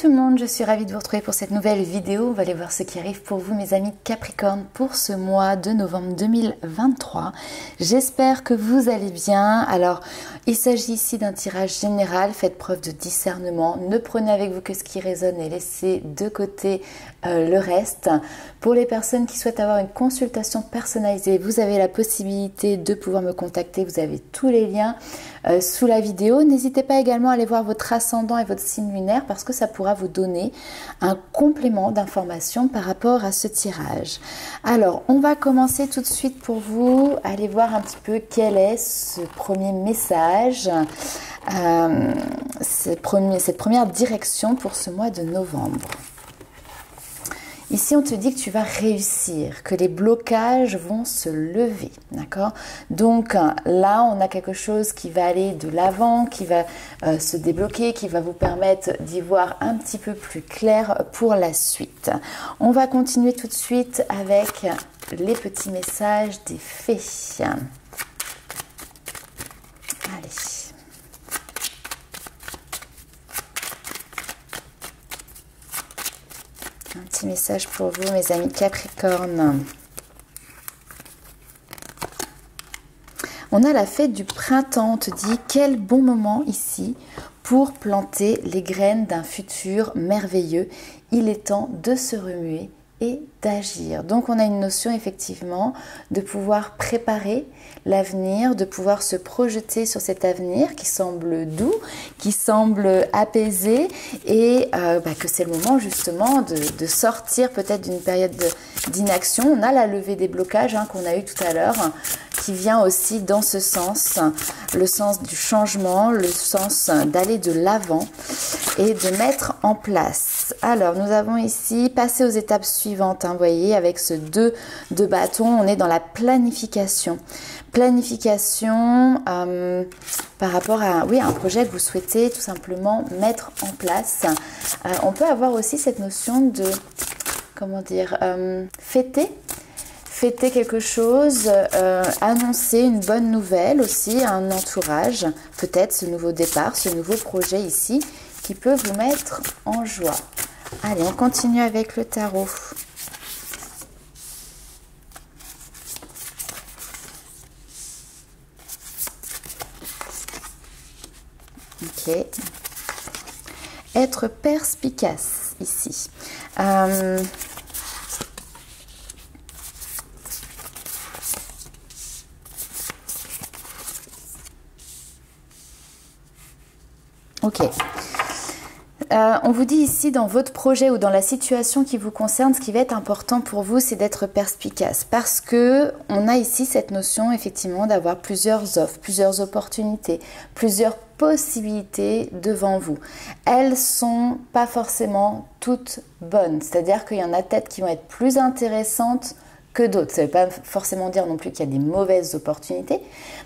tout le monde, je suis ravie de vous retrouver pour cette nouvelle vidéo. On va aller voir ce qui arrive pour vous mes amis Capricorne pour ce mois de novembre 2023. J'espère que vous allez bien. Alors, il s'agit ici d'un tirage général. Faites preuve de discernement. Ne prenez avec vous que ce qui résonne et laissez de côté le reste. Pour les personnes qui souhaitent avoir une consultation personnalisée, vous avez la possibilité de pouvoir me contacter. Vous avez tous les liens sous la vidéo. N'hésitez pas également à aller voir votre ascendant et votre signe lunaire parce que ça pourra vous donner un complément d'information par rapport à ce tirage. Alors, on va commencer tout de suite pour vous. Allez voir un petit peu quel est ce premier message, cette première direction pour ce mois de novembre. Ici, on te dit que tu vas réussir, que les blocages vont se lever, d'accord? Donc là, on a quelque chose qui va aller de l'avant, qui va se débloquer, qui va vous permettre d'y voir un petit peu plus clair pour la suite. On va continuer tout de suite avec les petits messages des fées. Allez. Un petit message pour vous, mes amis Capricorne. On a la fête du printemps. On te dit quel bon moment ici pour planter les graines d'un futur merveilleux. Il est temps de se remuer et d'agir. Donc on a une notion effectivement de pouvoir préparer l'avenir, de pouvoir se projeter sur cet avenir qui semble doux, qui semble apaisé et que c'est le moment justement de sortir peut-être d'une période d'inaction. On a la levée des blocages qu'on a eu tout à l'heure qui vient aussi dans ce sens, le sens du changement, le sens d'aller de l'avant et de mettre en place. Alors nous avons ici passé aux étapes suivantes, vous voyez, avec ce 2 de bâton, on est dans la planification. Planification par rapport à un projet que vous souhaitez tout simplement mettre en place. On peut avoir aussi cette notion de, fêter quelque chose, annoncer une bonne nouvelle aussi à un entourage, peut-être ce nouveau départ, ce nouveau projet ici qui peut vous mettre en joie. Allez, on continue avec le tarot. Ok. Être perspicace ici. Ok. On vous dit ici dans votre projet ou dans la situation qui vous concerne, ce qui va être important pour vous, c'est d'être perspicace parce que on a ici cette notion effectivement d'avoir plusieurs offres, plusieurs opportunités, plusieurs possibilités devant vous. Elles sont pas forcément toutes bonnes, c'est-à-dire qu'il y en a peut-être qui vont être plus intéressantes que d'autres. Ça ne veut pas forcément dire non plus qu'il y a des mauvaises opportunités,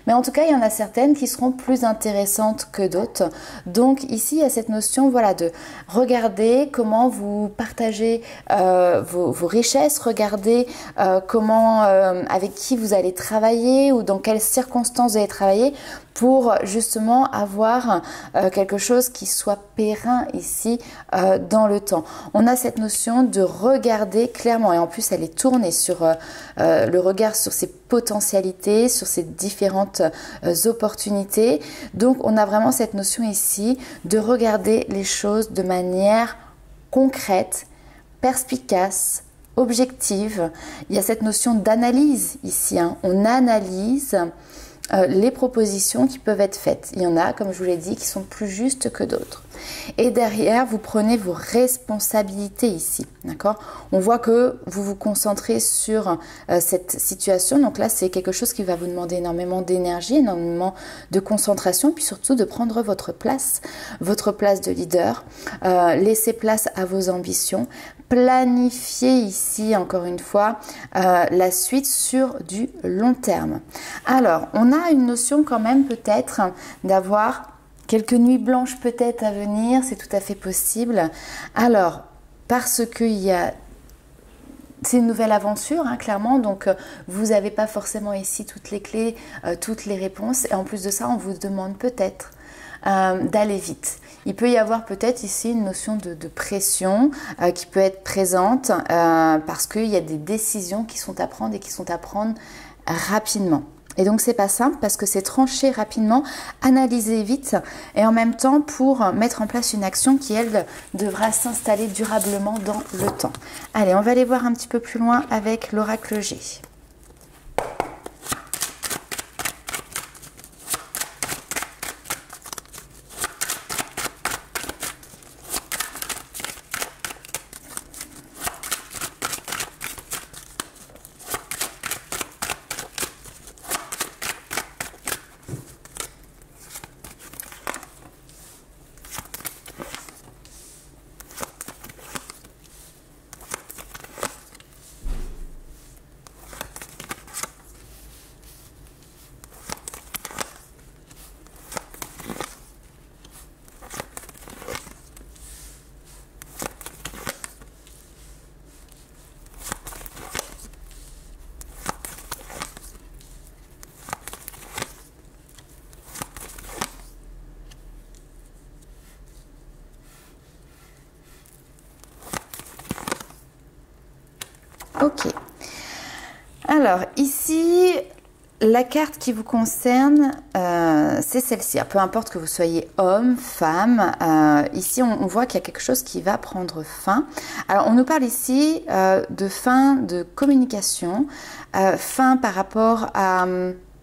mais en tout cas, il y en a certaines qui seront plus intéressantes que d'autres. Donc ici, il y a cette notion de regarder comment vous partagez vos richesses, regardez avec qui vous allez travailler ou dans quelles circonstances vous allez travailler pour justement avoir quelque chose qui soit périn ici dans le temps. On a cette notion de regarder clairement et en plus elle est tournée sur le regard sur ses potentialités, sur ses différentes opportunités. Donc on a vraiment cette notion ici de regarder les choses de manière concrète, perspicace, objective. Il y a cette notion d'analyse ici. On analyse les propositions qui peuvent être faites. Il y en a, comme je vous l'ai dit, qui sont plus justes que d'autres. Et derrière, vous prenez vos responsabilités ici, d'accord? On voit que vous vous concentrez sur cette situation. Donc là, c'est quelque chose qui va vous demander énormément d'énergie, énormément de concentration, puis surtout de prendre votre place de leader. Laissez place à vos ambitions. Planifier ici, encore une fois, la suite sur du long terme. Alors, on a une notion quand même peut-être d'avoir quelques nuits blanches peut-être à venir, c'est tout à fait possible. Alors, parce qu'il y a... C'est une nouvelle aventure, clairement, donc vous n'avez pas forcément ici toutes les clés, toutes les réponses. Et en plus de ça, on vous demande peut-être d'aller vite. Il peut y avoir peut-être ici une notion de pression qui peut être présente parce qu'il y a des décisions qui sont à prendre et qui sont à prendre rapidement. Et donc c'est pas simple parce que c'est trancher rapidement, analyser vite et en même temps pour mettre en place une action qui elle devra s'installer durablement dans le temps. Allez, on va aller voir un petit peu plus loin avec l'oracle G. Ok. Alors, ici, la carte qui vous concerne, c'est celle-ci. Peu importe que vous soyez homme, femme, ici, on voit qu'il y a quelque chose qui va prendre fin. Alors, on nous parle ici de fin de communication, fin par rapport à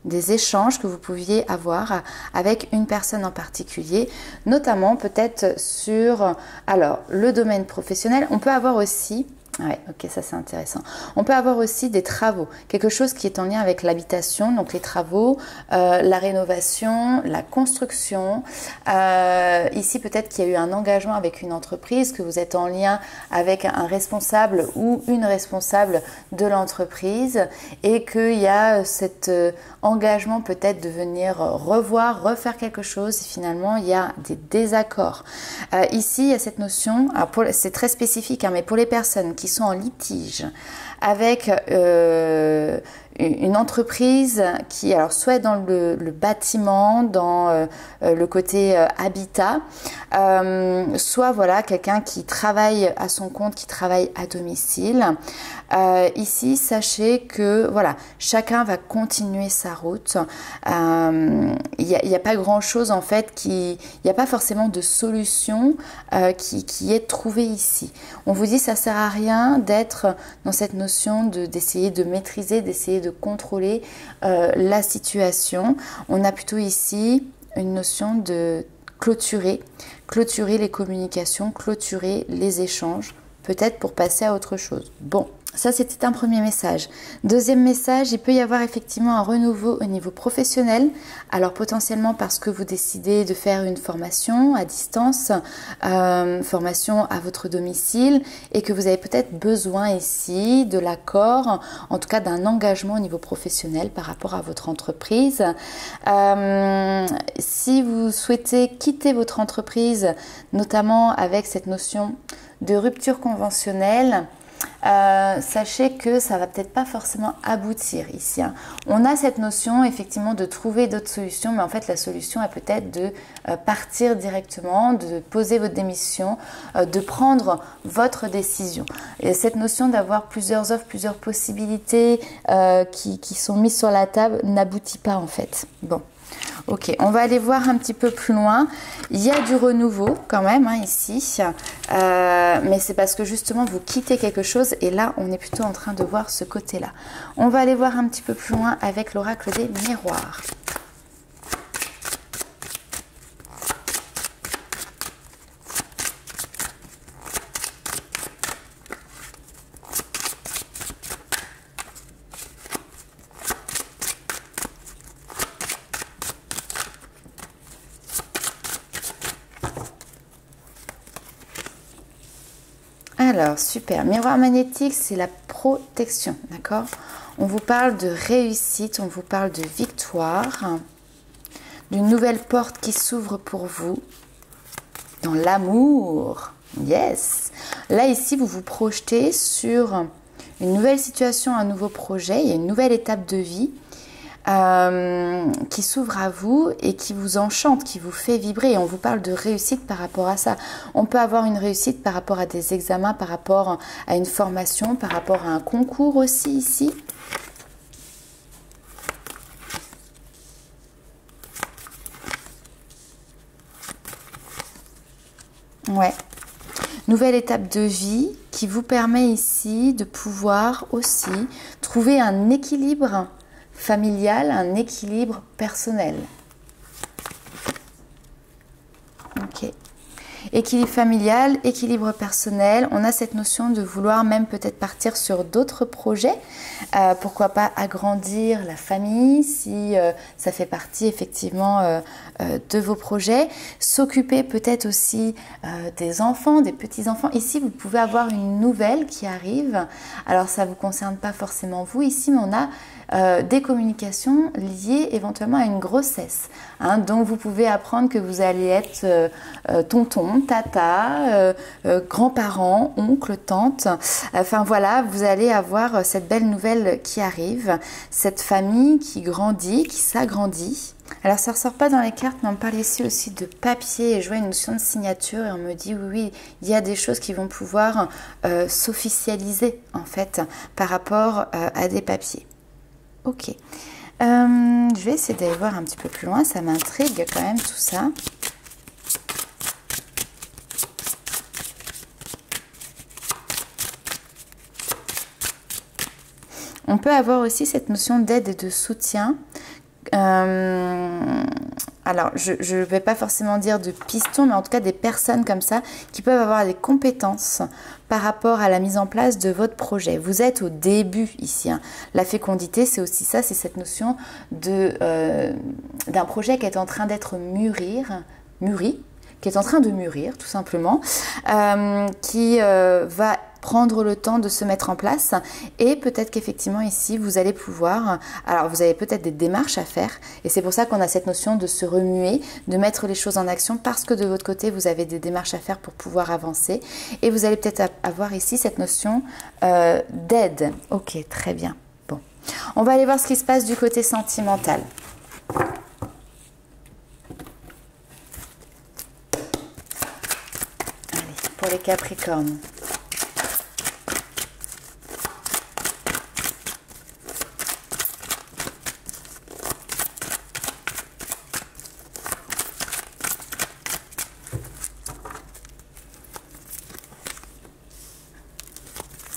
des échanges que vous pouviez avoir avec une personne en particulier, notamment peut-être sur le domaine professionnel. On peut avoir aussi... Ouais, ok, ça c'est intéressant. On peut avoir aussi des travaux, quelque chose qui est en lien avec l'habitation, donc les travaux, la rénovation, la construction. Ici, peut-être qu'il y a eu un engagement avec une entreprise, que vous êtes en lien avec un responsable ou une responsable de l'entreprise et qu'il y a cet engagement peut-être de venir revoir, refaire quelque chose et finalement il y a des désaccords. Ici, il y a cette notion, c'est très spécifique, mais pour les personnes qui sont en litige avec une entreprise qui, alors soit dans le bâtiment, dans le côté habitat, soit voilà quelqu'un qui travaille à son compte, qui travaille à domicile. Ici, sachez que voilà, chacun va continuer sa route. Il n'y a pas grand-chose en fait, il n'y a pas forcément de solution qui est trouvée ici. On vous dit ça sert à rien d'être dans cette notion d'essayer de maîtriser, d'essayer de contrôler la situation. On a plutôt ici une notion de clôturer les communications, clôturer les échanges, peut-être pour passer à autre chose. Bon. Ça, c'était un premier message. Deuxième message, il peut y avoir effectivement un renouveau au niveau professionnel. Alors potentiellement parce que vous décidez de faire une formation à distance, formation à votre domicile et que vous avez peut-être besoin ici de l'accord, en tout cas d'un engagement au niveau professionnel par rapport à votre entreprise. Si vous souhaitez quitter votre entreprise, notamment avec cette notion de rupture conventionnelle, sachez que ça va peut-être pas forcément aboutir ici. On a cette notion effectivement de trouver d'autres solutions, mais en fait la solution est peut-être de partir directement, de poser votre démission, de prendre votre décision. Et cette notion d'avoir plusieurs offres, plusieurs possibilités qui sont mises sur la table n'aboutit pas en fait. Bon. Ok, on va aller voir un petit peu plus loin. Il y a du renouveau quand même ici, mais c'est parce que justement vous quittez quelque chose et là on est plutôt en train de voir ce côté-là. On va aller voir un petit peu plus loin avec l'oracle des miroirs. Alors, super. Miroir magnétique, c'est la protection, d'accord? On vous parle de réussite, on vous parle de victoire, d'une nouvelle porte qui s'ouvre pour vous, dans l'amour. Yes! Là, ici, vous vous projetez sur une nouvelle situation, un nouveau projet, il y a une nouvelle étape de vie. qui s'ouvre à vous et qui vous enchante, qui vous fait vibrer. Et on vous parle de réussite par rapport à ça. On peut avoir une réussite par rapport à des examens, par rapport à une formation, par rapport à un concours aussi ici. Ouais. Nouvelle étape de vie qui vous permet ici de pouvoir aussi trouver un équilibre familial, un équilibre personnel. Ok. Équilibre familial, équilibre personnel, on a cette notion de vouloir même peut-être partir sur d'autres projets, pourquoi pas agrandir la famille si ça fait partie effectivement de vos projets, s'occuper peut-être aussi des enfants, des petits-enfants. Ici vous pouvez avoir une nouvelle qui arrive, alors ça ne vous concerne pas forcément vous ici, mais on a des communications liées éventuellement à une grossesse. Hein. Donc vous pouvez apprendre que vous allez être tonton, tata, grands-parents, oncles, tantes. Enfin voilà, vous allez avoir cette belle nouvelle qui arrive, cette famille qui grandit, qui s'agrandit. Alors ça ne ressort pas dans les cartes, mais on parle ici aussi de papier et je vois une notion de signature et on me dit oui, il y a des choses qui vont pouvoir s'officialiser en fait par rapport à des papiers. Ok, je vais essayer d'aller voir un petit peu plus loin, ça m'intrigue quand même tout ça. On peut avoir aussi cette notion d'aide et de soutien. Alors, je ne vais pas forcément dire de piston, mais en tout cas des personnes comme ça qui peuvent avoir des compétences par rapport à la mise en place de votre projet. Vous êtes au début ici. Hein. La fécondité, c'est aussi ça, c'est cette notion d'un projet qui est en train d'être mûri, qui est en train de mûrir tout simplement, qui va prendre le temps de se mettre en place et peut-être qu'effectivement ici vous allez pouvoir, alors vous avez peut-être des démarches à faire et c'est pour ça qu'on a cette notion de se remuer, de mettre les choses en action parce que de votre côté vous avez des démarches à faire pour pouvoir avancer et vous allez peut-être avoir ici cette notion d'aide. Ok, très bien. Bon, on va aller voir ce qui se passe du côté sentimental. Allez, pour les Capricornes.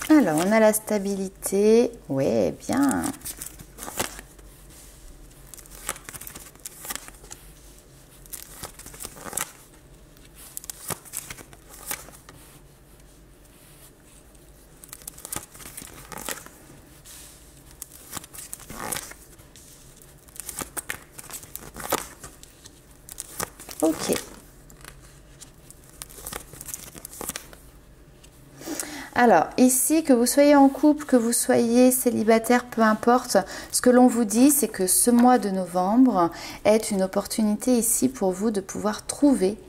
Alors, on a la stabilité. Ouais, bien. Ok. Alors, ici, que vous soyez en couple, que vous soyez célibataire, peu importe, ce que l'on vous dit, c'est que ce mois de novembre est une opportunité ici pour vous de pouvoir trouver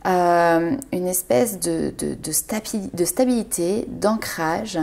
une espèce de stabilité, d'ancrage.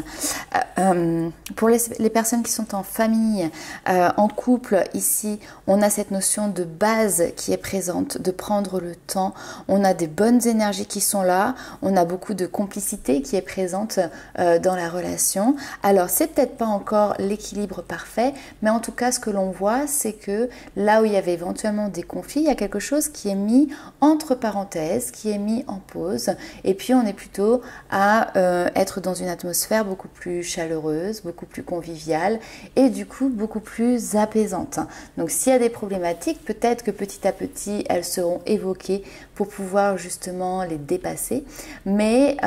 Pour les personnes qui sont en famille, en couple, ici, on a cette notion de base qui est présente, de prendre le temps. On a des bonnes énergies qui sont là. On a beaucoup de complicité qui est présente dans la relation. Alors, c'est peut-être pas encore l'équilibre parfait, mais en tout cas, ce que l'on voit, c'est que là où il y avait éventuellement des conflits, il y a quelque chose qui est mis entre parenthèses, qui est mis en pause et puis on est plutôt à être dans une atmosphère beaucoup plus chaleureuse, beaucoup plus conviviale et du coup beaucoup plus apaisante. Donc s'il y a des problématiques, peut-être que petit à petit elles seront évoquées pour pouvoir justement les dépasser, mais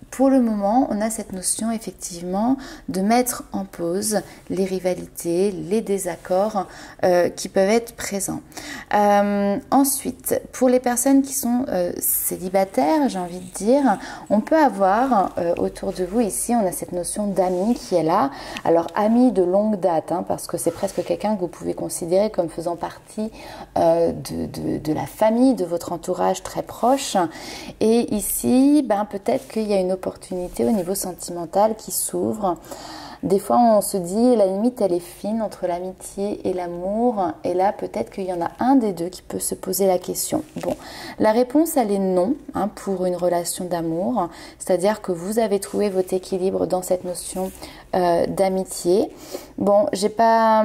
pour le moment, on a cette notion effectivement de mettre en pause les rivalités, les désaccords qui peuvent être présents. Ensuite, pour les personnes qui sont célibataires, j'ai envie de dire, on peut avoir autour de vous ici, on a cette notion d'ami qui est là. Alors, ami de longue date, hein, parce que c'est presque quelqu'un que vous pouvez considérer comme faisant partie de la famille, de votre entourage très proche. Et ici, ben, peut-être qu'il y a une opportunité au niveau sentimental qui s'ouvre. Des fois, on se dit, la limite, elle est fine entre l'amitié et l'amour. Et là, peut-être qu'il y en a un des deux qui peut se poser la question. Bon, la réponse, elle est non, hein, pour une relation d'amour. C'est-à-dire que vous avez trouvé votre équilibre dans cette notion d'amitié. Bon, j'ai pas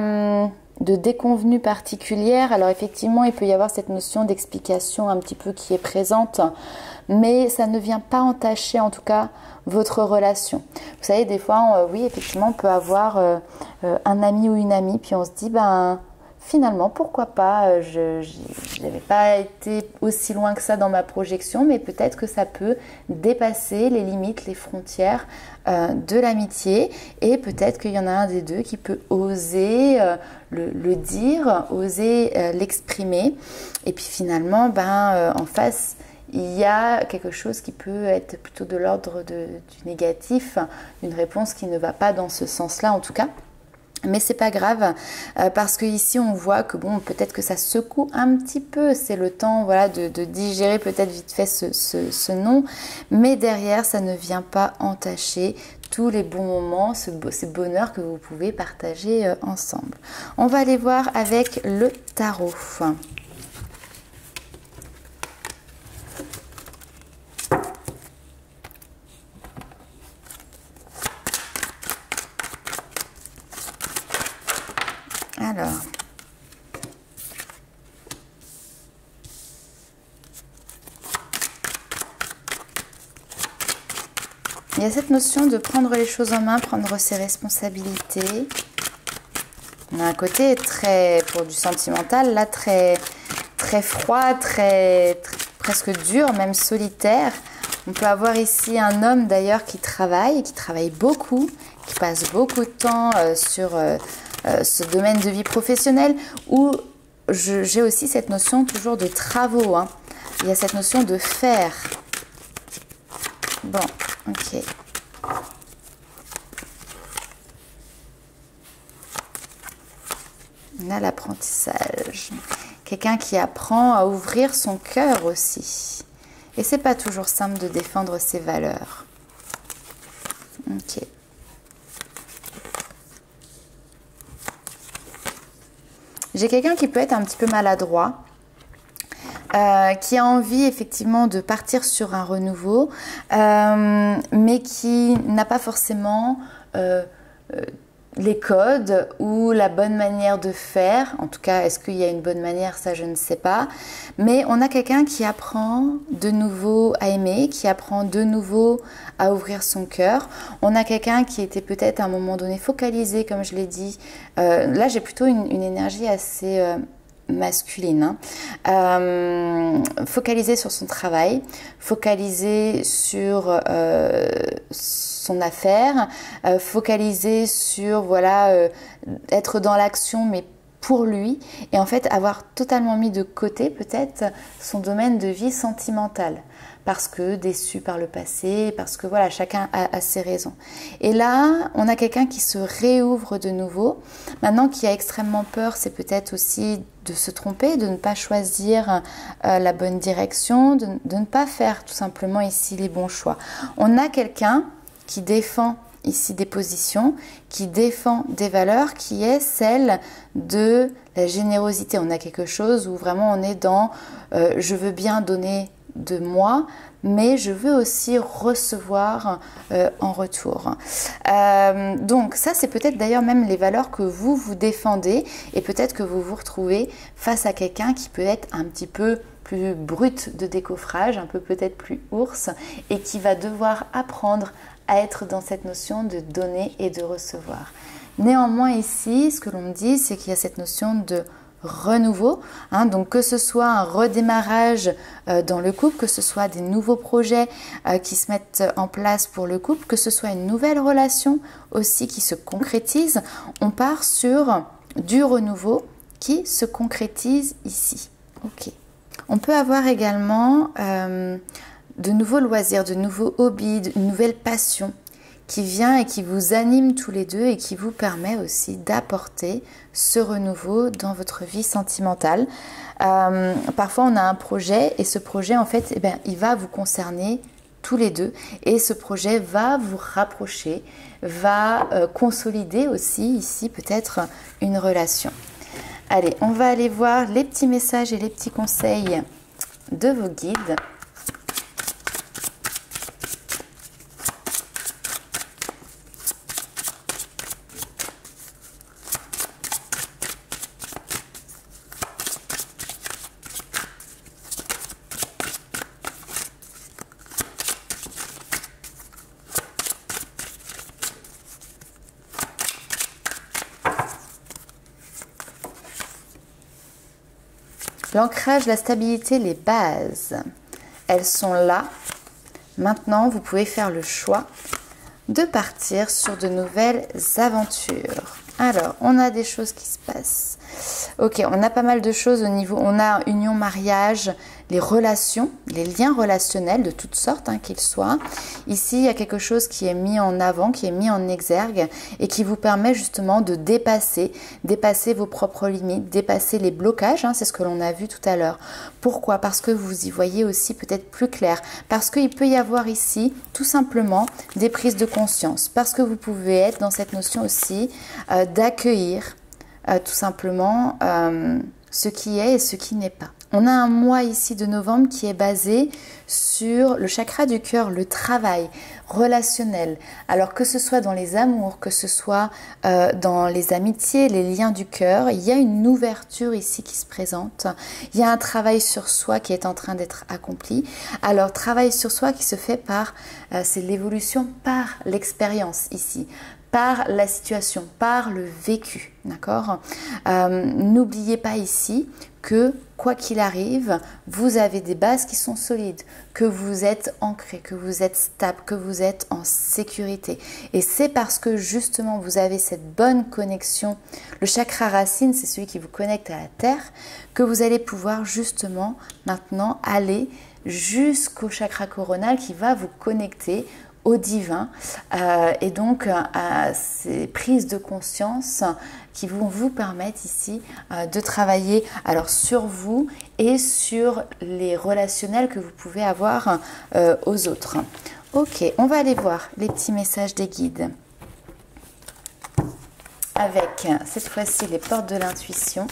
de déconvenue particulière. Alors effectivement, il peut y avoir cette notion d'explication un petit peu qui est présente, mais ça ne vient pas entacher en tout cas votre relation. Vous savez, des fois, oui, effectivement, on peut avoir un ami ou une amie, puis on se dit, ben finalement, pourquoi pas, je n'avais pas été aussi loin que ça dans ma projection, mais peut-être que ça peut dépasser les limites, les frontières de l'amitié, et peut-être qu'il y en a un des deux qui peut oser le dire, oser l'exprimer, et puis finalement, en face, il y a quelque chose qui peut être plutôt de l'ordre du négatif, une réponse qui ne va pas dans ce sens-là en tout cas. Mais c'est pas grave parce que ici on voit que bon, peut-être que ça secoue un petit peu, c'est le temps voilà de digérer peut-être vite fait ce nom, mais derrière ça ne vient pas entacher tous les bons moments, ces bonheurs que vous pouvez partager ensemble. On va aller voir avec le tarot. Alors, il y a cette notion de prendre les choses en main, prendre ses responsabilités. On a un côté très, pour du sentimental, là, très froid, presque dur, même solitaire. On peut avoir ici un homme d'ailleurs qui travaille beaucoup, qui passe beaucoup de temps sur ce domaine de vie professionnelle, où j'ai aussi cette notion toujours de travaux, hein. Il y a cette notion de faire. Bon, ok. On a l'apprentissage. Quelqu'un qui apprend à ouvrir son cœur aussi. Et c'est pas toujours simple de défendre ses valeurs. Ok. J'ai quelqu'un qui peut être un petit peu maladroit, qui a envie effectivement de partir sur un renouveau, mais qui n'a pas forcément les codes ou la bonne manière de faire. En tout cas, est-ce qu'il y a une bonne manière? Ça, je ne sais pas. Mais on a quelqu'un qui apprend de nouveau à aimer, qui apprend de nouveau à ouvrir son cœur. On a quelqu'un qui était peut-être à un moment donné focalisé, comme je l'ai dit. Là, j'ai plutôt une énergie assez masculine, hein. Focalisé sur son travail, focalisé sur son affaire, focalisé sur voilà être dans l'action mais pour lui, et en fait avoir totalement mis de côté peut-être son domaine de vie sentimentale, parce que déçu par le passé, parce que voilà, chacun a ses raisons. Et là, on a quelqu'un qui se réouvre de nouveau. Maintenant, qui a extrêmement peur, c'est peut-être aussi de se tromper, de ne pas choisir la bonne direction, de ne pas faire tout simplement ici les bons choix. On a quelqu'un qui défend ici des positions, qui défend des valeurs, qui est celle de la générosité. On a quelque chose où vraiment on est dans je veux bien donner de moi, mais je veux aussi recevoir en retour. Donc ça, c'est peut-être d'ailleurs même les valeurs que vous défendez, et peut-être que vous vous retrouvez face à quelqu'un qui peut être un petit peu plus brut de décoffrage, un peu peut-être plus ours, et qui va devoir apprendre à être dans cette notion de donner et de recevoir. Néanmoins ici, ce que l'on me dit, c'est qu'il y a cette notion de renouveau, hein, donc que ce soit un redémarrage dans le couple, que ce soit des nouveaux projets qui se mettent en place pour le couple, que ce soit une nouvelle relation aussi qui se concrétise, on part sur du renouveau qui se concrétise ici. Ok. On peut avoir également de nouveaux loisirs, de nouveaux hobbies, une nouvelle passion qui vient et qui vous anime tous les deux et qui vous permet aussi d'apporter ce renouveau dans votre vie sentimentale. Parfois, on a un projet et ce projet, en fait, il va vous concerner tous les deux et ce projet va vous rapprocher, va consolider aussi ici peut-être une relation. Allez, on va aller voir les petits messages et les petits conseils de vos guides. L'ancrage, la stabilité, les bases, elles sont là. Maintenant, vous pouvez faire le choix de partir sur de nouvelles aventures. Alors, on a des choses qui se passent. Ok, on a pas mal de choses au niveau, on a union, mariage, les relations, les liens relationnels de toutes sortes, qu'ils soient. Ici, il y a quelque chose qui est mis en avant, qui est mis en exergue et qui vous permet justement de dépasser vos propres limites, dépasser les blocages, c'est ce que l'on a vu tout à l'heure. Pourquoi? Parce que vous y voyez aussi peut-être plus clair, parce qu'il peut y avoir ici tout simplement des prises de conscience, parce que vous pouvez être dans cette notion aussi d'accueillir tout simplement ce qui est et ce qui n'est pas. On a un mois ici de novembre qui est basé sur le chakra du cœur, le travail relationnel. Alors que ce soit dans les amours, que ce soit dans les amitiés, les liens du cœur, il y a une ouverture ici qui se présente. Il y a un travail sur soi qui est en train d'être accompli. Alors, travail sur soi qui se fait par, c'est l'évolution par l'expérience ici, par la situation, par le vécu, d'accord? N'oubliez pas ici que quoi qu'il arrive, vous avez des bases qui sont solides, que vous êtes ancré, que vous êtes stable, que vous êtes en sécurité. Et c'est parce que justement vous avez cette bonne connexion, le chakra racine, c'est celui qui vous connecte à la terre, que vous allez pouvoir justement maintenant aller jusqu'au chakra coronal qui va vous connecter au divin et donc à ces prises de conscience qui vont vous permettre ici de travailler alors sur vous et sur les relationnels que vous pouvez avoir aux autres. Ok, on va aller voir les petits messages des guides avec cette fois-ci les portes de l'intuition.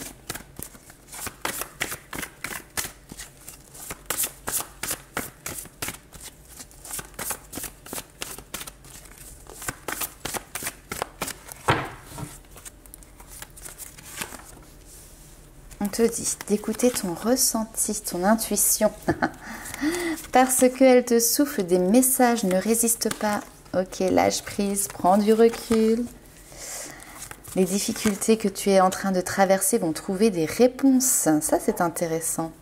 On te dit d'écouter ton ressenti, ton intuition, parce qu'elle te souffle des messages, ne résiste pas. Ok, lâche prise, prends du recul. Les difficultés que tu es en train de traverser vont trouver des réponses. Ça, c'est intéressant.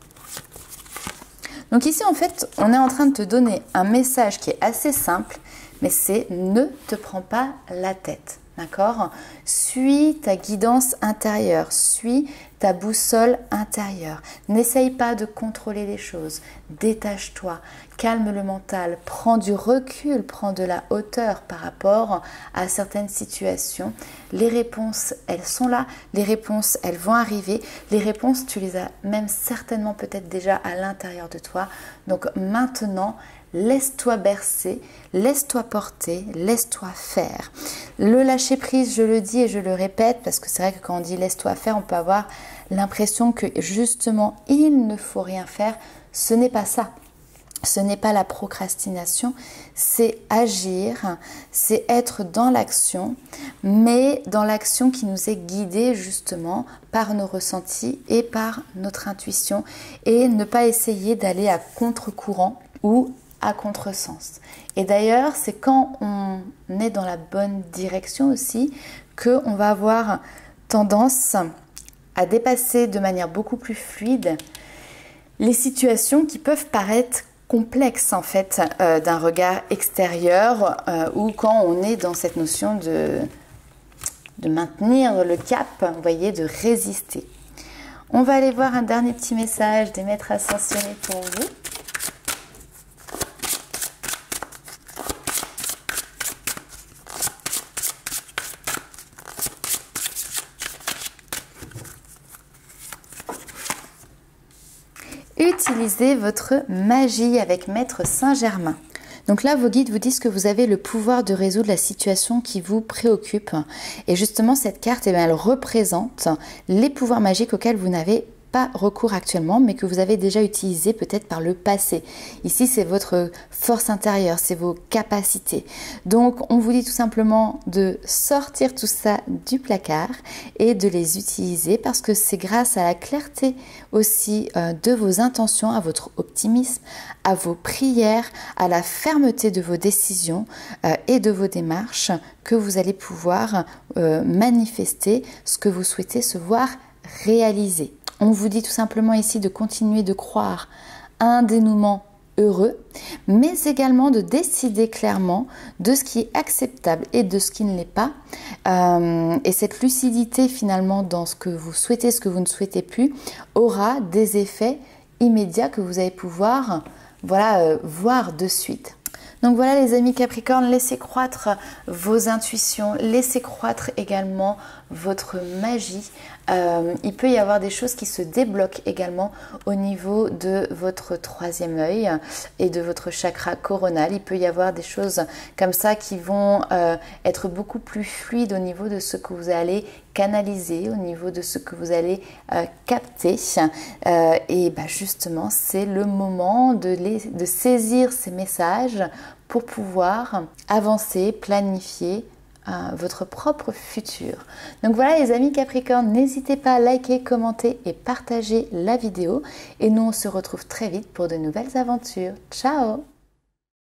Donc ici, en fait, on est en train de te donner un message qui est assez simple, mais c'est ne te prends pas la tête. D'accord? Suis ta guidance intérieure, suis ta boussole intérieure. N'essaye pas de contrôler les choses. Détache-toi, calme le mental, prends du recul, prends de la hauteur par rapport à certaines situations. Les réponses, elles sont là. Les réponses, elles vont arriver. Les réponses, tu les as même certainement peut-être déjà à l'intérieur de toi. Donc maintenant, laisse-toi bercer, laisse-toi porter, laisse-toi faire. Le lâcher prise, je le dis et je le répète, parce que c'est vrai que quand on dit laisse-toi faire, on peut avoir l'impression que justement, il ne faut rien faire. Ce n'est pas ça. Ce n'est pas la procrastination, c'est agir, c'est être dans l'action, mais dans l'action qui nous est guidée justement par nos ressentis et par notre intuition, et ne pas essayer d'aller à contre-courant ou à contresens. Et d'ailleurs, c'est quand on est dans la bonne direction aussi qu'on va avoir tendance à dépasser de manière beaucoup plus fluide les situations qui peuvent paraître complexes en fait d'un regard extérieur ou quand on est dans cette notion de maintenir le cap, vous voyez, de résister. On va aller voir un dernier petit message des maîtres ascensionnés pour vous. Utilisez votre magie avec Maître Saint-Germain. Donc là, vos guides vous disent que vous avez le pouvoir de résoudre la situation qui vous préoccupe. Et justement, cette carte, eh bien, elle représente les pouvoirs magiques auxquels vous n'avez pas recours actuellement, mais que vous avez déjà utilisé peut-être par le passé. Ici, c'est votre force intérieure, c'est vos capacités. Donc, on vous dit tout simplement de sortir tout ça du placard et de les utiliser parce que c'est grâce à la clarté aussi de vos intentions, à votre optimisme, à vos prières, à la fermeté de vos décisions et de vos démarches que vous allez pouvoir manifester ce que vous souhaitez se voir réaliser. On vous dit tout simplement ici de continuer de croire à un dénouement heureux, mais également de décider clairement de ce qui est acceptable et de ce qui ne l'est pas. Et cette lucidité finalement dans ce que vous souhaitez, ce que vous ne souhaitez plus, aura des effets immédiats que vous allez pouvoir voir de suite. Donc voilà les amis Capricorne, laissez croître vos intuitions, laissez croître également votre magie. Il peut y avoir des choses qui se débloquent également au niveau de votre troisième œil et de votre chakra coronal. Il peut y avoir des choses comme ça qui vont être beaucoup plus fluides au niveau de ce que vous allez canaliser, au niveau de ce que vous allez capter. Et justement, c'est le moment de saisir ces messages pour pouvoir avancer, planifier votre propre futur. Donc voilà les amis Capricorne, n'hésitez pas à liker, commenter et partager la vidéo. Et nous on se retrouve très vite pour de nouvelles aventures. Ciao!